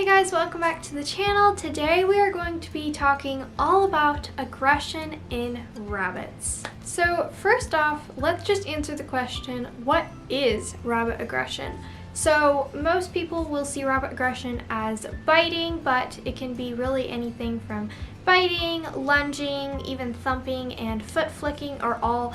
Hey guys, welcome back to the channel. Today we are going to be talking all about aggression in rabbits. So first off, let's just answer the question, what is rabbit aggression? So most people will see rabbit aggression as biting, but it can be really anything from biting, lunging, even thumping, and foot flicking are all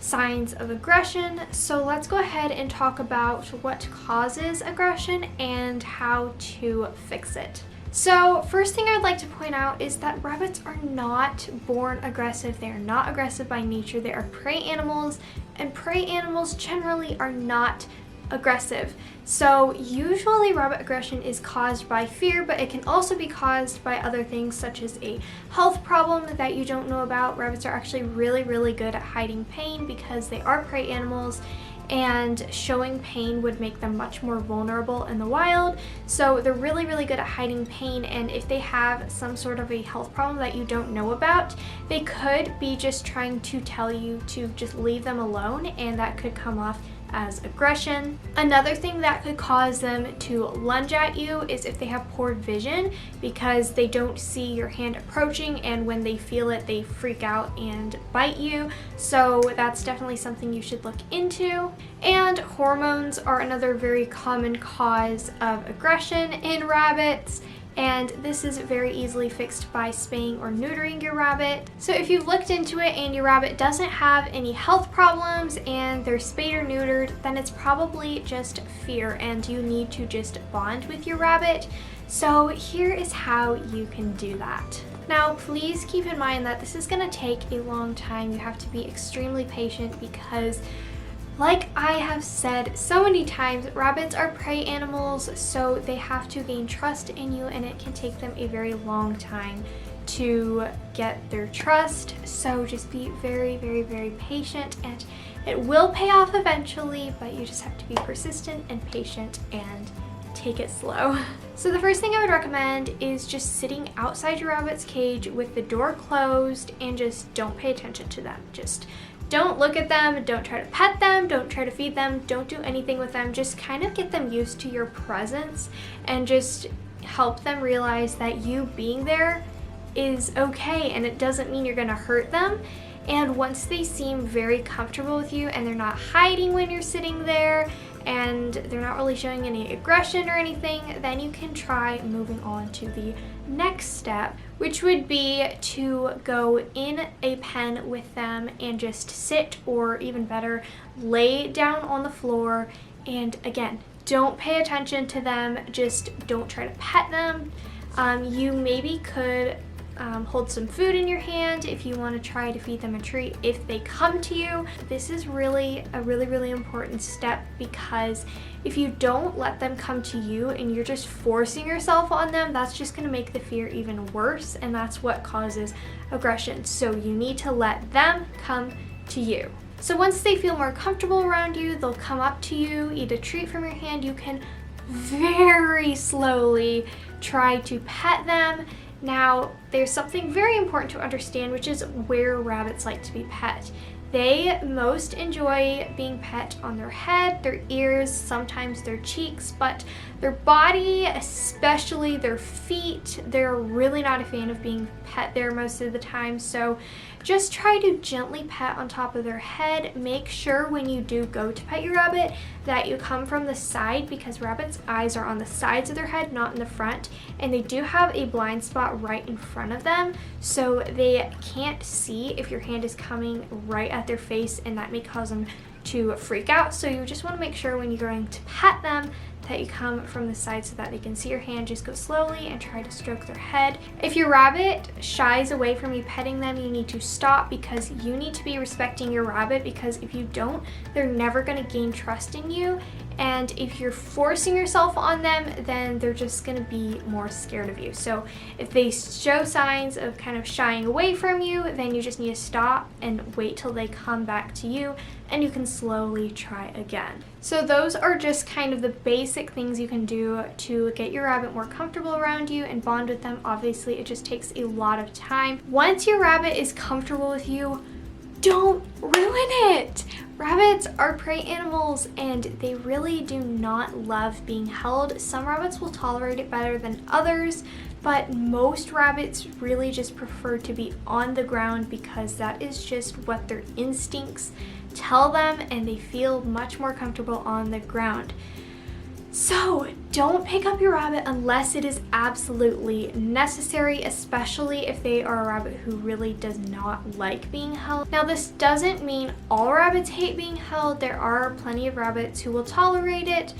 signs of aggression. So let's go ahead and talk about what causes aggression and how to fix it. So first thing I'd like to point out is that rabbits are not born aggressive. They are not aggressive by nature. They are prey animals, and prey animals generally are not aggressive. So usually rabbit aggression is caused by fear, but it can also be caused by other things such as a health problem that you don't know about. Rabbits are actually really good at hiding pain because they are prey animals, and showing pain would make them much more vulnerable in the wild. So they're really good at hiding pain, and if they have some sort of a health problem that you don't know about, they could be just trying to tell you to just leave them alone, and that could come off as aggression. Another thing that could cause them to lunge at you is if they have poor vision, because they don't see your hand approaching, and when they feel it they freak out and bite you. So that's definitely something you should look into. And hormones are another very common cause of aggression in rabbits, and this is very easily fixed by spaying or neutering your rabbit. So if you've looked into it and your rabbit doesn't have any health problems and they're spayed or neutered, then it's probably just fear and you need to just bond with your rabbit. So here is how you can do that. Now please keep in mind that this is going to take a long time. You have to be extremely patient because, like I have said so many times, rabbits are prey animals, so they have to gain trust in you, and it can take them a very long time to get their trust. So just be very patient, and it will pay off eventually, but you just have to be persistent and patient and take it slow. So the first thing I would recommend is just sitting outside your rabbit's cage with the door closed, and just don't pay attention to them. Just don't look at them, don't try to pet them, don't try to feed them, don't do anything with them. Just kind of get them used to your presence and just help them realize that you being there is okay, and it doesn't mean you're gonna hurt them. And once they seem very comfortable with you and they're not hiding when you're sitting there and they're not really showing any aggression or anything, then you can try moving on to the next step, which would be to go in a pen with them and just sit, or even better, lay down on the floor. And again, don't pay attention to them, just don't try to pet them. You maybe could hold some food in your hand if you want to try to feed them a treat if they come to you. This is really a really important step, because if you don't let them come to you and you're just forcing yourself on them, that's just going to make the fear even worse, and that's what causes aggression. So you need to let them come to you. So once they feel more comfortable around you, they'll come up to you, eat a treat from your hand. You can very slowly try to pet them. Now, there's something very important to understand, which is where rabbits like to be pet. They most enjoy being pet on their head, their ears, sometimes their cheeks, but their body, especially their feet, they're really not a fan of being pet there most of the time. So just try to gently pet on top of their head. Make sure when you do go to pet your rabbit that you come from the side, because rabbits' eyes are on the sides of their head, not in the front, and they do have a blind spot right in front of them, so they can't see if your hand is coming right at their face, and that may cause them to freak out. So you just want to make sure when you're going to pet them that you come from the side so that they can see your hand. Just go slowly and try to stroke their head. If your rabbit shies away from you petting them, you need to stop, because you need to be respecting your rabbit, because if you don't, they're never going to gain trust in you. And if you're forcing yourself on them, then they're just going to be more scared of you. So if they show signs of kind of shying away from you, then you just need to stop and wait till they come back to you, and you can slowly try again. So those are just kind of the basic things you can do to get your rabbit more comfortable around you and bond with them. Obviously, it just takes a lot of time. Once your rabbit is comfortable with you, don't ruin it. Rabbits are prey animals and they really do not love being held. Some rabbits will tolerate it better than others, but most rabbits really just prefer to be on the ground because that is just what their instincts tell them, and they feel much more comfortable on the ground. So don't pick up your rabbit unless it is absolutely necessary, especially if they are a rabbit who really does not like being held. Now, this doesn't mean all rabbits hate being held. There are plenty of rabbits who will tolerate it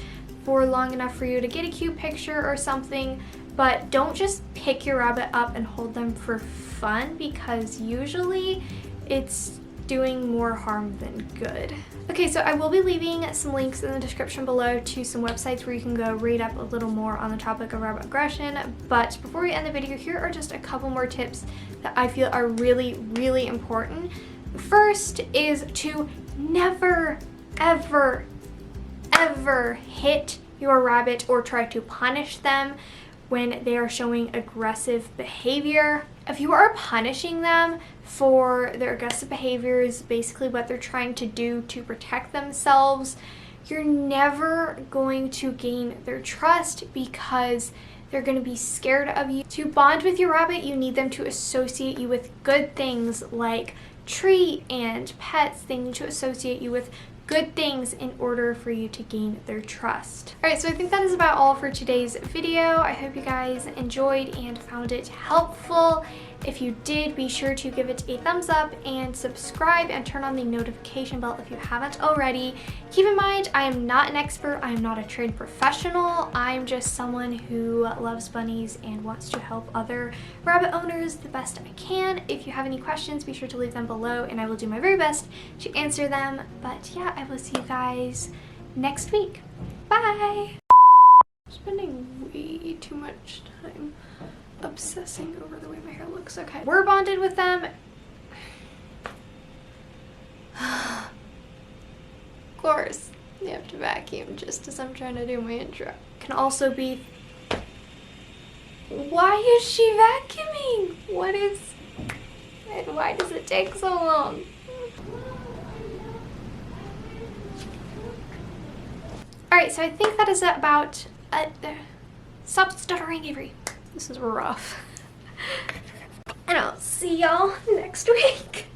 for long enough for you to get a cute picture or something, but don't just pick your rabbit up and hold them for fun, because usually it's doing more harm than good. Okay, so I will be leaving some links in the description below to some websites where you can go read up a little more on the topic of rabbit aggression. But before we end the video, here are just a couple more tips that I feel are really, really important. First is to never, ever, ever hit your rabbit or try to punish them when they are showing aggressive behavior. If you are punishing them for their aggressive behaviors, basically what they're trying to do to protect themselves, you're never going to gain their trust because they're going to be scared of you. To bond with your rabbit, you need them to associate you with good things like treat and pets. They need to associate you with good things in order for you to gain their trust. Alright, so I think that is about all for today's video. I hope you guys enjoyed and found it helpful. If you did, be sure to give it a thumbs up and subscribe and turn on the notification bell if you haven't already. Keep in mind, I am not an expert. I am not a trained professional. I'm just someone who loves bunnies and wants to help other rabbit owners the best I can. If you have any questions, be sure to leave them below and I will do my very best to answer them. But yeah, I will see you guys next week. Bye! I'm spending way too much time obsessing over the way my hair looks. Okay, we're bonded with them. Of course, you have to vacuum just as I'm trying to do my intro. Can also be... Why is she vacuuming? What is... And why does it take so long? Alright, so I think that is about... Stop stuttering, Avery. This is rough. And I'll see y'all next week.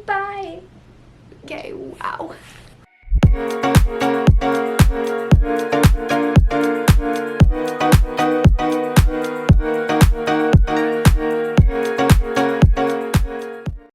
Bye. Okay, wow.